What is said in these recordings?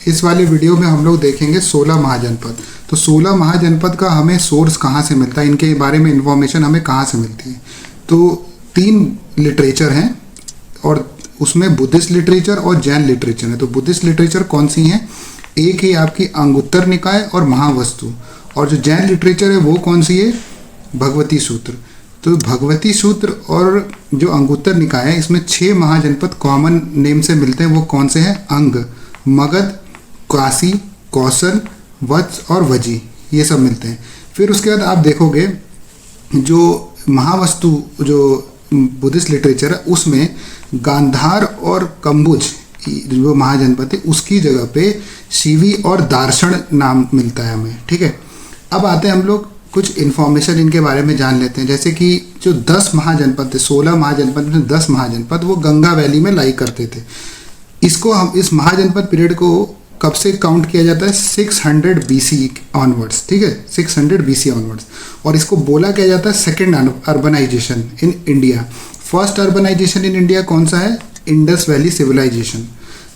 इस वाले वीडियो में हम लोग देखेंगे 16 महाजनपद। तो 16 महाजनपद का हमें सोर्स कहाँ से मिलता है, इनके बारे में इंफॉर्मेशन हमें कहाँ से मिलती है। तो 3 लिटरेचर हैं और उसमें बुद्धिस्ट लिटरेचर और जैन लिटरेचर है। तो बुद्धिस्ट लिटरेचर कौन सी हैं, एक है आपकी अंगुत्तर निकाय और महावस्तु, और जो जैन लिटरेचर है वो कौन सी है, भगवती सूत्र। तो भगवती सूत्र और जो अंगुत्तर निकाय है इसमें 6 महाजनपद कॉमन नेम से मिलते हैं। वो कौन से हैं, अंग, मगध, काशी, कौशल, वत्स और वजी, ये सब मिलते हैं। फिर उसके बाद आप देखोगे जो महावस्तु जो बुद्धिस्ट लिटरेचर है उसमें गांधार और कंबुज जो महाजनपद है उसकी जगह पे शिवी और दार्शण नाम मिलता है हमें। ठीक है, अब आते हैं हम लोग कुछ इन्फॉर्मेशन इनके बारे में जान लेते हैं। जैसे कि जो 10 महाजनपद थे, 16 महाजनपद में 10 महाजनपद वो गंगा वैली में लाई करते थे। इसको हम इस महाजनपद पीरियड को कब से काउंट किया जाता है, 600 BC ऑनवर्ड्स। ठीक है, 600 BC ऑनवर्ड्स। और इसको बोला क्या जाता है second urbanization in India. First urbanization in India कौन सा है, Indus valley civilization.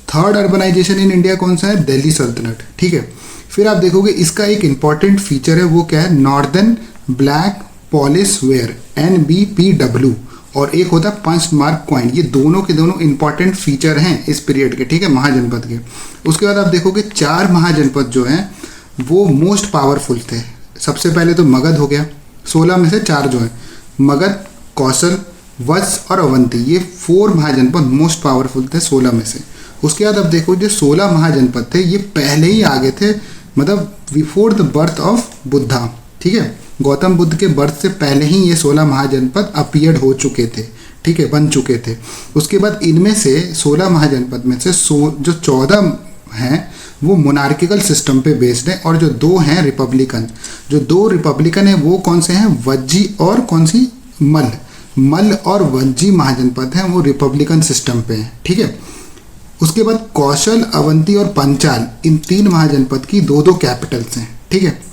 Third urbanization in India कौन सा है, दिल्ली सल्तनत। ठीक है, फिर आप देखोगे इसका एक इंपॉर्टेंट फीचर है, वो क्या है, northern black polish ware NBPW, और एक होता है पंच मार्क कॉइन। ये दोनों के दोनों इंपॉर्टेंट फीचर हैं इस पीरियड के। ठीक है, महाजनपद के। उसके बाद आप देखोगे 4 महाजनपद जो हैं वो मोस्ट पावरफुल थे। सबसे पहले तो मगध हो गया, 16 में से 4 जो है मगध, कौशल, वत्स और अवंती, ये 4 महाजनपद मोस्ट पावरफुल थे 16 में से। उसके बाद अब देखो जो 16 महाजनपद थे ये पहले ही आगे थे, मतलब before the birth of Buddha. ठीक है, गौतम बुद्ध के बर्थ से पहले ही ये 16 महाजनपद अपीयर्ड हो चुके थे। ठीक है, बन चुके थे। उसके बाद इनमें से 16 महाजनपद में से जो 14 हैं वो मोनार्किकल सिस्टम पे बेस्ड है, और जो 2 हैं रिपब्लिकन। जो 2 रिपब्लिकन है वो कौन से हैं, वज्जी और कौन सी, मल और वज्जी महाजनपद हैं, वो रिपब्लिकन सिस्टम पे हैं। ठीक है, उसके बाद कौशल, अवंती और पंचाल, इन 3 महाजनपद की 2-2 कैपिटल्स हैं। ठीक है,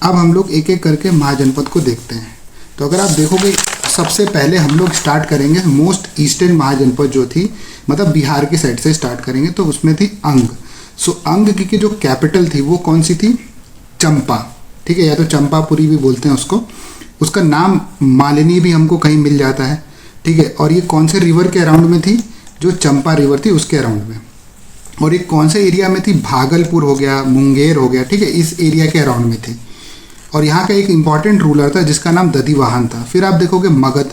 अब हम लोग एक एक करके महाजनपद को देखते हैं। तो अगर आप देखोगे सबसे पहले हम लोग स्टार्ट करेंगे मोस्ट ईस्टर्न महाजनपद जो थी, मतलब बिहार की साइड से स्टार्ट करेंगे। तो उसमें थी अंग। सो अंग की जो कैपिटल थी वो कौन सी थी, चंपा। ठीक है, या तो चंपापुरी भी बोलते हैं उसको। उसका नाम मालिनी भी हमको कहीं मिल जाता है। ठीक है, और ये कौन से रिवर के अराउंड में थी, जो चंपा रिवर थी उसके अराउंड में। और ये कौन से एरिया में थी, भागलपुर हो गया, मुंगेर हो गया। ठीक है, इस एरिया के अराउंड में थी। और यहाँ का एक इंपॉर्टेंट रूलर था जिसका नाम दधिवाहन था। फिर आप देखोगे मगध।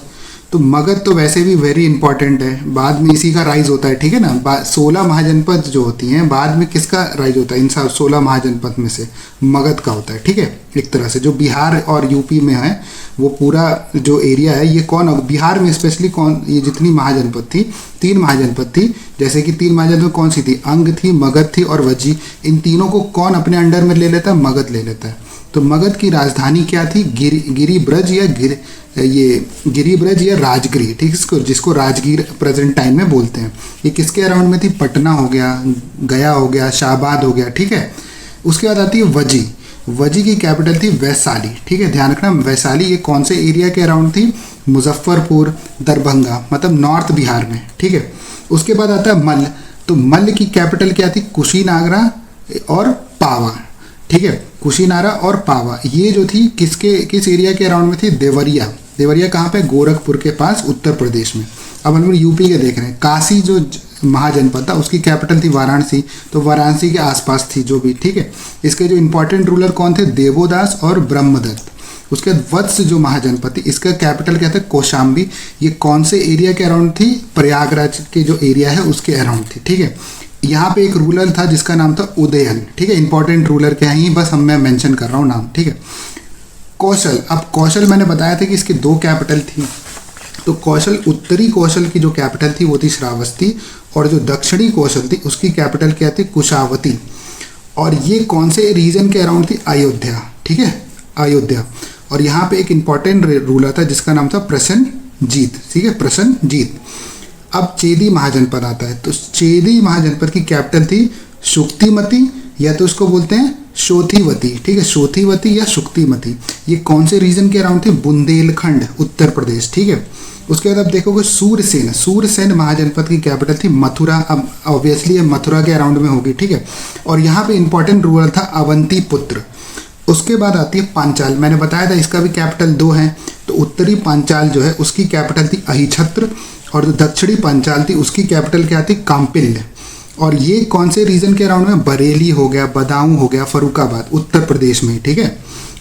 तो मगध तो वैसे भी वेरी इंपॉर्टेंट है, बाद में इसी का राइज होता है। ठीक है ना, 16 महाजनपद जो होती हैं बाद में किसका राइज होता है, इन 16 महाजनपद में से मगध का होता है। ठीक है, एक तरह से जो बिहार और यूपी में है वो पूरा जो एरिया है, ये कौन, बिहार में स्पेशली कौन, ये जितनी महाजनपद थी 3 महाजनपद थी। जैसे कि 3 महाजनपद कौन सी थी, अंग थी, मगध थी और वज्जी। इन तीनों को कौन अपने अंडर में ले लेता है, मगध ले लेता है। तो मगध की राजधानी क्या थी, गिरिब्रज या राजगिरी। ठीक है, जिसको राजगीर प्रेजेंट टाइम में बोलते हैं। ये किसके अराउंड में थी, पटना हो गया, गया हो गया, शाहबाद हो गया। ठीक है, उसके बाद आती है वजी। वजी की कैपिटल थी वैशाली। ठीक है, ध्यान रखना वैशाली ये कौन से एरिया के अराउंड थी, मुजफ्फरपुर, दरभंगा, मतलब नॉर्थ बिहार में। ठीक है, उसके बाद आता है मल्ल। तो मल्ल की कैपिटल क्या थी, कुशीनागरा और पावा। ठीक है, कुशीनारा और पावा ये जो थी किस एरिया के अराउंड में थी, देवरिया। देवरिया कहाँ पे, गोरखपुर के पास, उत्तर प्रदेश में। अब हम लोग यूपी के देख रहे हैं। काशी जो महाजनपद था उसकी कैपिटल थी वाराणसी। तो वाराणसी के आसपास थी जो भी। ठीक है, इसके जो इंपॉर्टेंट रूलर कौन थे, देवोदास और ब्रह्मदत्त। उसके बाद वत्स जो महाजनपद थी इसका कैपिटल क्या था, कौशाम्बी। ये कौन से एरिया के अराउंड थी, प्रयागराज के जो एरिया है उसके अराउंड थी। ठीक है, यहाँ पे एक रूलर था जिसका नाम था उदयन। ठीक है, इंपॉर्टेंट रूलर क्या है ही बस मैं मेंशन कर रहा हूँ नाम। ठीक है, कौशल। अब कौशल मैंने बताया था कि इसकी 2 कैपिटल थी। तो कौशल, उत्तरी कौशल की जो कैपिटल थी वो थी श्रावस्ती, और जो दक्षिणी कौशल थी उसकी कैपिटल क्या थी, कुशावती। और ये कौन से रीजन के अराउंड थी, अयोध्या। ठीक है, अयोध्या। और यहाँ पे एक इंपॉर्टेंट रूलर था जिसका नाम था प्रसन्नजीत। ठीक है, प्रसन्नजीत। अब चेदी महाजनपद आता है। तो चेदी महाजनपद की कैपिटल थी शुक्तिमती, या तो उसको बोलते हैं शोथीवती। ठीक है, शोथीवती या शुक्तिमती। ये कौन से रीजन के अराउंड थे, बुंदेलखंड, उत्तर प्रदेश। ठीक है, उसके बाद आप देखोगे सूरसेन, सूरसेन महाजनपद की कैपिटल थी मथुरा। अब ऑब्वियसली ये मथुरा के अराउंड में होगी, ठीक है। और यहाँ पे इंपॉर्टेंट रूलर था अवंतीपुत्र। उसके बाद आती है पांचाल, मैंने बताया था इसका भी कैपिटल 2 है। तो उत्तरी पांचाल जो है उसकी कैपिटल थी अहिछत्र, और जो दक्षिणी पांचाल थी उसकी कैपिटल क्या थी, काम्पिल्य। और ये कौन से रीजन के अराउंड में, बरेली हो गया, बदाऊं हो गया, फरुखाबाद, उत्तर प्रदेश में, ठीक है।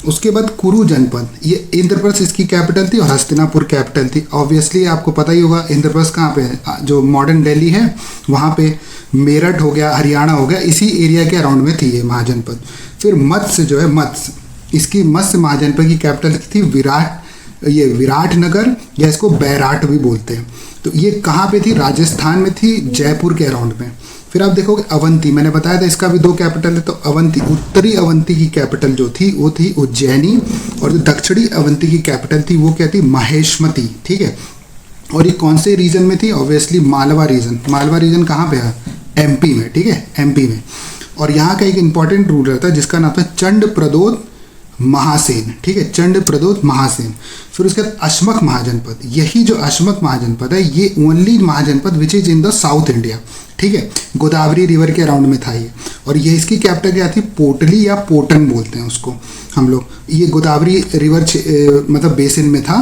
उसके बाद कुरु जनपद, ये इंद्रप्रस्थ इसकी कैपिटल थी और हस्तिनापुर कैपिटल थी। ऑब्वियसली आपको पता ही होगा इंद्रप्रस्थ कहाँ पे है, जो मॉडर्न दिल्ली है वहाँ पे। मेरठ हो गया, हरियाणा हो गया, इसी एरिया के अराउंड में थी ये महाजनपद। फिर मत्स्य जो है, मत्स्य, इसकी मत्स्य महाजनपद की कैपिटल थी विराटनगर, या इसको बैराट भी बोलते हैं। तो ये कहाँ पे थी, राजस्थान में थी, जयपुर के अराउंड में। फिर आप देखोगे अवंती, मैंने बताया था इसका भी 2 कैपिटल है। तो अवंती, उत्तरी अवंती की कैपिटल जो थी वो थी उज्जैनी, और जो दक्षिणी अवंती की कैपिटल थी वो क्या थी, महेशमती, ठीक है। और ये कौन से रीजन में थी, obviously Malwa region. Malwa region कहाँ पे है, एमपी में, ठीक है, एमपी में। और यहाँ का एक इंपॉर्टेंट रूलर था जिसका नाम था चंडप्रद्योत महासेन, ठीक है, चंडप्रद्योत महासेन। फिर उसके बाद अश्मक महाजनपद, यही जो अश्मक महाजनपद है ये only mahajanapada which is in the South India, ठीक है, गोदावरी रिवर के अराउंड में था ये। और ये इसकी कैपिटल क्या थी, पोटली या पोटन बोलते हैं उसको हम लोग। ये गोदावरी रिवर मतलब बेसिन में था,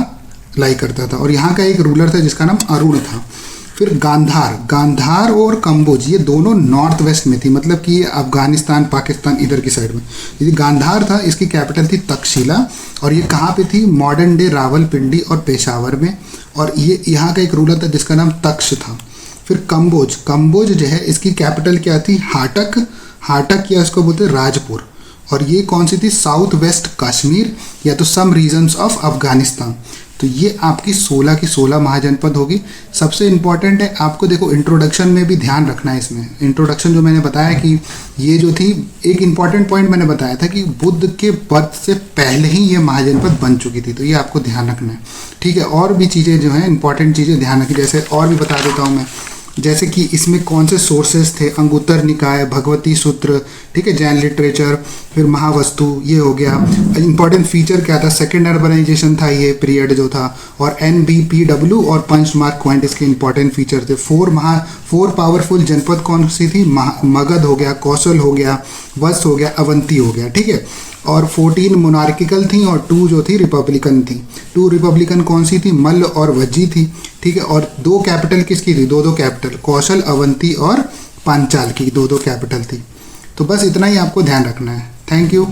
लाई करता था। और यहाँ का एक रूलर था जिसका नाम अरुण था। फिर गांधार, गांधार और कंबोज ये दोनों नॉर्थ वेस्ट में थी, मतलब कि ये अफगानिस्तान पाकिस्तान इधर की साइड में। ये गांधार था, इसकी कैपिटल थी तक्षशिला। और ये कहाँ पे थी, मॉडर्न डे रावलपिंडी और पेशावर में। और ये यहाँ का एक रूलर था जिसका नाम तक्ष था। फिर कंबोज, कंबोज जो है इसकी कैपिटल क्या थी, हाटक, हाटक या इसको बोलते राजपुर। और ये कौन सी थी, साउथ वेस्ट कश्मीर या तो सम रीजन्स ऑफ अफगानिस्तान। तो ये आपकी 16 की 16 महाजनपद होगी। सबसे इम्पॉर्टेंट है आपको, देखो इंट्रोडक्शन में भी ध्यान रखना है इसमें। इंट्रोडक्शन जो मैंने बताया कि ये जो थी, एक इम्पॉर्टेंट पॉइंट मैंने बताया था कि बुद्ध के बर्थ से पहले ही ये महाजनपद बन चुकी थी, तो ये आपको ध्यान रखना है, ठीक है। और भी चीज़ें जो हैं इंपॉर्टेंट चीज़ें ध्यान रखी, जैसे और भी बता देता हूँ मैं, जैसे कि इसमें कौन से सोर्सेज थे, अंगुत्तर निकाय, भगवती सूत्र, ठीक है, जैन लिटरेचर, फिर महावस्तु, ये हो गया। इंपॉर्टेंट फीचर क्या था, सेकेंड अर्बनाइजेशन था ये पीरियड जो था। और NBPW और पंचमार्क पॉइंट इसके इंपॉर्टेंट फीचर थे। 4 पावरफुल जनपद कौन सी थी, मगध हो गया, कौशल हो गया, वत्स हो गया, अवंती हो गया, ठीक है। और 14 मोनार्किकल थी और 2 जो थी रिपब्लिकन थी। 2 रिपब्लिकन कौन सी थी, मल्ल और वज्जी थी, ठीक है। और 2 कैपिटल किसकी थी, 2 कैपिटल, कौशल, अवंती और पांचाल की 2 कैपिटल थी। तो बस इतना ही आपको ध्यान रखना है। Thank you.